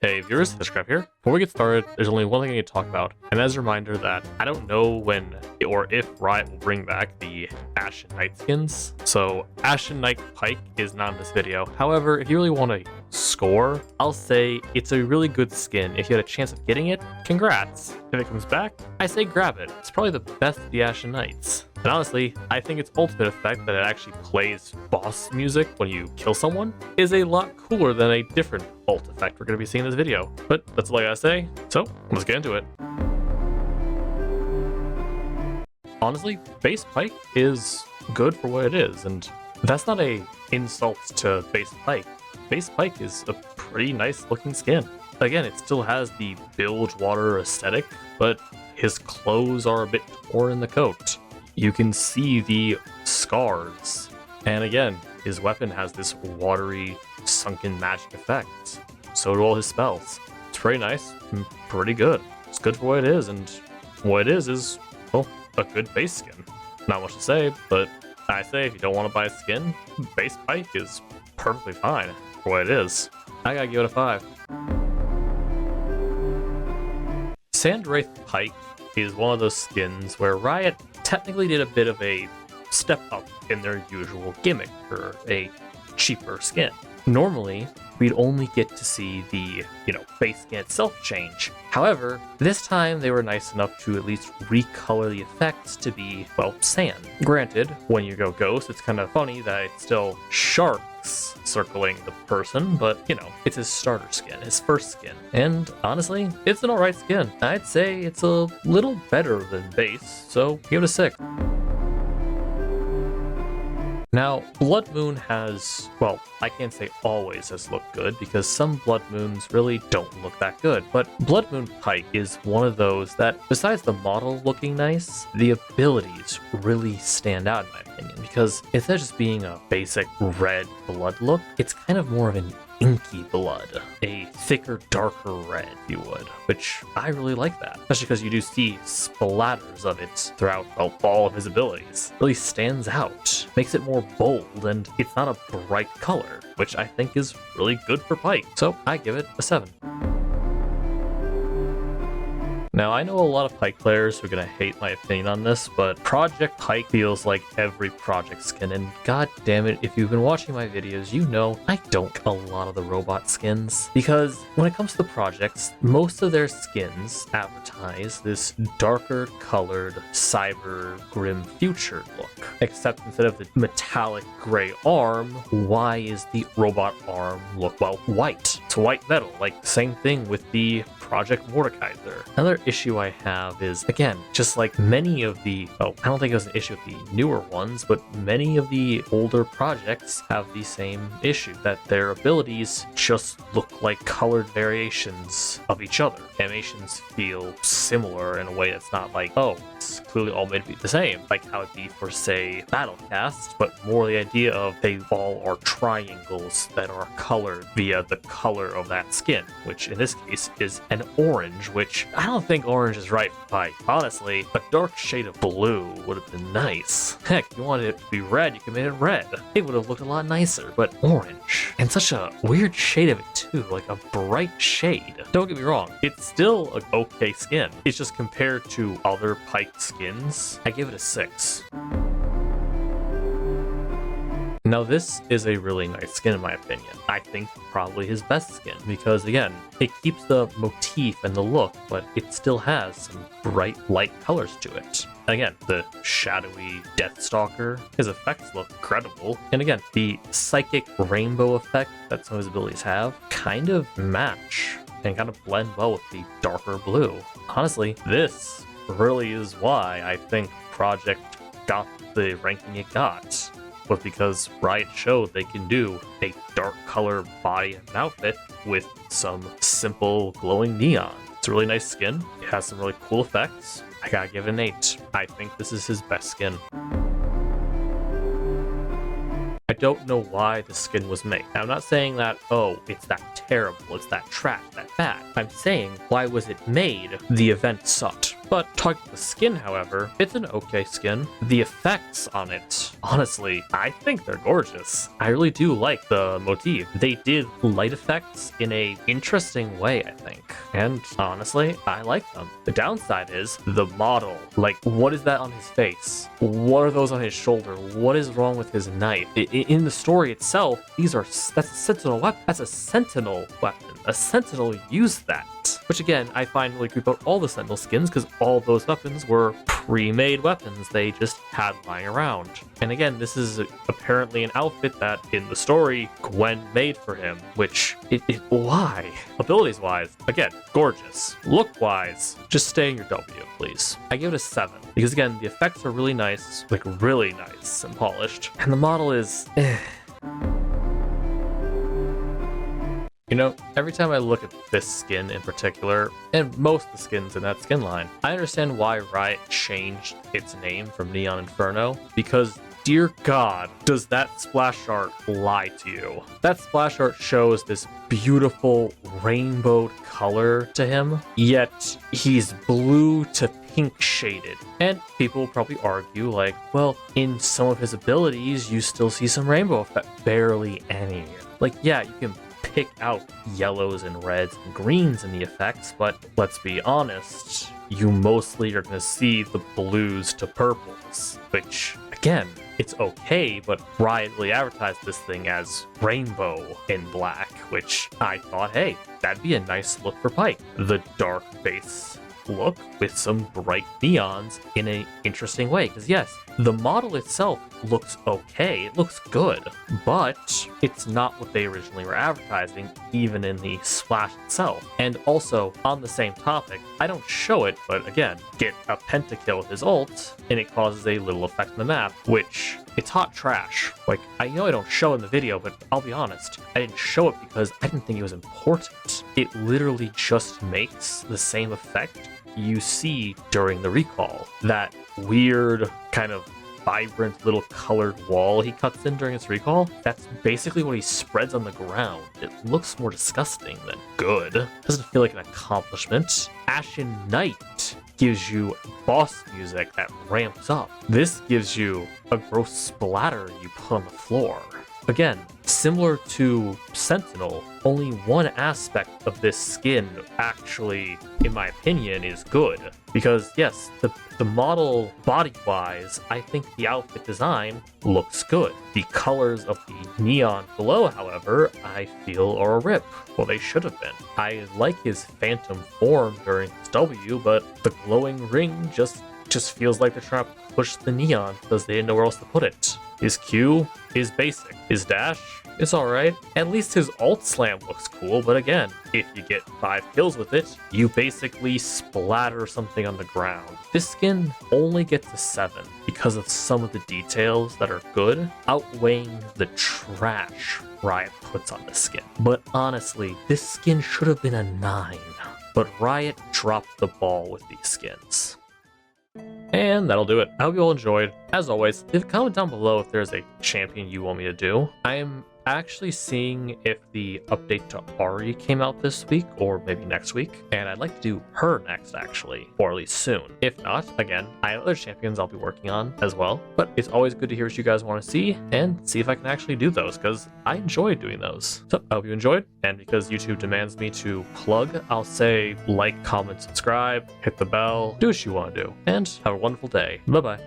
Hey viewers, Hexcraft here. Before we get started, there's only one thing I need to talk about, and as a reminder that I don't know when or if Riot will bring back the Ashen Knight skins. So Ashen Knight Pyke is not in this video. However, if you really want to score, I'll say it's a really good skin. If you had a chance of getting it, congrats. If it comes back, I say grab it. It's probably the best of the Ashen Knights. And honestly, I think its ultimate effect that it actually plays boss music when you kill someone is a lot cooler than a different ult effect we're going to be seeing in this video. But that's all I gotta say, so let's get into it. Honestly, base Pyke is good for what it is, and that's not a insult to base Pyke. Base Pyke is a pretty nice looking skin. Again, it still has the Bilgewater aesthetic, but his clothes are a bit torn in the coat. You can see the scars. And again, his weapon has this watery, sunken magic effect. So do all his spells. It's pretty nice and pretty good. It's good for what it is, and what it is, well, a good base skin. Not much to say, but I say if you don't want to buy a skin, base Pyke is perfectly fine for what it is. I gotta give it a 5. Sand Wraith Pyke is one of those skins where Riot technically did a bit of a step up in their usual gimmick for a cheaper skin. Normally, we'd only get to see the, base skin itself change. However, this time they were nice enough to at least recolor the effects to be, well, sand. Granted, when you go ghost, it's kind of funny that it's still sharks circling the person, but, it's his starter skin, his first skin. And honestly, it's an alright skin. I'd say it's a little better than base, so give it a 6. Now, Blood Moon has, well, I can't say always has looked good, because some Blood Moons really don't look that good, but Blood Moon Pyke is one of those that, besides the model looking nice, the abilities really stand out in my opinion, because instead of just being a basic red blood look, it's kind of more of an inky blood, a thicker, darker red, if you would, which I really like that, especially because you do see splatters of it throughout, well, all of his abilities. It really stands out, makes it more bold, and it's not a bright color, which I think is really good for Pyke, so I give it a 7. Now, I know a lot of Pyke players who are going to hate my opinion on this, but Project Pyke feels like every Project skin, and god damn it, if you've been watching my videos, you know I don't a lot of the robot skins, because when it comes to the projects, most of their skins advertise this darker colored cyber grim future look, except instead of the metallic gray arm, why is the robot arm look, well, white? It's white metal, like same thing with the Project Mordekaiser. Another issue I have is, again, just like many of the, I don't think it was an issue with the newer ones, but many of the older projects have the same issue, that their abilities just look like colored variations of each other. Animations feel similar in a way that's not like, oh, it's clearly all made to be the same, like how it'd be for, say, Battlecast, but more the idea of they all are triangles that are colored via the color of that skin, which in this case is an orange, which I don't think orange is right for Pyke. Honestly, a dark shade of blue would have been nice. Heck, you wanted it to be red, you could make it red. It would have looked a lot nicer, but orange. And such a weird shade of it too, like a bright shade. Don't get me wrong, it's still an okay skin. It's just compared to other Pyke skins, I give it a 6. Now this is a really nice skin in my opinion. I think probably his best skin, because again, it keeps the motif and the look, but it still has some bright light colors to it. And again, the shadowy Deathstalker, his effects look incredible. And again, the psychic rainbow effect that some of his abilities have kind of match and kind of blend well with the darker blue. Honestly, this really is why I think Project got the ranking it got, was because Riot showed they can do a dark color body and outfit with some simple glowing neon. It's a really nice skin. It has some really cool effects. I gotta give it an 8. I think this is his best skin. I don't know why the skin was made. Now, I'm not saying that, oh, it's that terrible, it's that trash, that bad. I'm saying, why was it made? The event sucked. But talking about the skin, however, it's an okay skin. The effects on it, honestly, I think they're gorgeous. I really do like the motif. They did light effects in a interesting way, I think. And honestly, I like them. The downside is the model. Like, what is that on his face? What are those on his shoulder? What is wrong with his knife? In the story itself, that's a Sentinel weapon. That's a Sentinel weapon. A Sentinel used that. Which again, I find really cool about all the Sentinel skins because all those weapons were pre-made weapons they just had lying around. And again, this is apparently an outfit that in the story Gwen made for him, which why? Abilities wise, again, gorgeous. Look wise, just stay in your W, please. I give it a 7 because again, the effects are really nice, like really nice and polished. And the model is You know, every time I look at this skin in particular, and most of the skins in that skin line, I understand why Riot changed its name from Neon Inferno, because dear God, does that splash art lie to you? That splash art shows this beautiful rainbow color to him, yet he's blue to pink shaded. And people will probably argue like, well, in some of his abilities, you still see some rainbow effect. Barely any. Like, yeah, you can pick out yellows and reds and greens in the effects, but let's be honest, you mostly are going to see the blues to purples, which, again, it's okay, but Riot really advertised this thing as rainbow in black, which I thought, hey, that'd be a nice look for Pyke. The dark base look with some bright neons in an interesting way, because yes, the model itself looks okay, it looks good, but it's not what they originally were advertising, even in the splash itself. And also, on the same topic, I don't show it, but again, get a pentakill with his ult, and it causes a little effect on the map, which, it's hot trash. Like, I know I don't show in the video, but I'll be honest, I didn't show it because I didn't think it was important. It literally just makes the same effect you see during the recall. That weird kind of vibrant little colored wall he cuts in during his recall, that's basically what he spreads on the ground. It looks more disgusting than good. Doesn't feel like an accomplishment. Ashen Knight gives you boss music that ramps up. This gives you a gross splatter you put on the floor. Again, similar to Sentinel, only one aspect of this skin actually, in my opinion, is good. Because yes, the model body-wise, I think the outfit design looks good. The colors of the neon below, however, I feel are a rip. Well, they should have been. I like his phantom form during his W, but the glowing ring just feels like they're trying to push the neon because they didn't know where else to put it. His Q is basic. His dash is alright. At least his ult slam looks cool, but again, if you get 5 kills with it, you basically splatter something on the ground. This skin only gets a 7 because of some of the details that are good, outweighing the trash Riot puts on the skin. But honestly, this skin should have been a 9. But Riot dropped the ball with these skins. And that'll do it. I hope you all enjoyed. As always, leave a comment down below if there's a champion you want me to do. I am actually seeing if the update to Ari came out this week or maybe next week, and I'd like to do her next actually, or at least soon. If not, again, I have other champions I'll be working on as well, but it's always good to hear what you guys want to see and see if I can actually do those, because I enjoy doing those. So I hope you enjoyed, and because YouTube demands me to plug, I'll say like, comment, subscribe, hit the bell, do what you want to do, and have a wonderful day. Bye bye.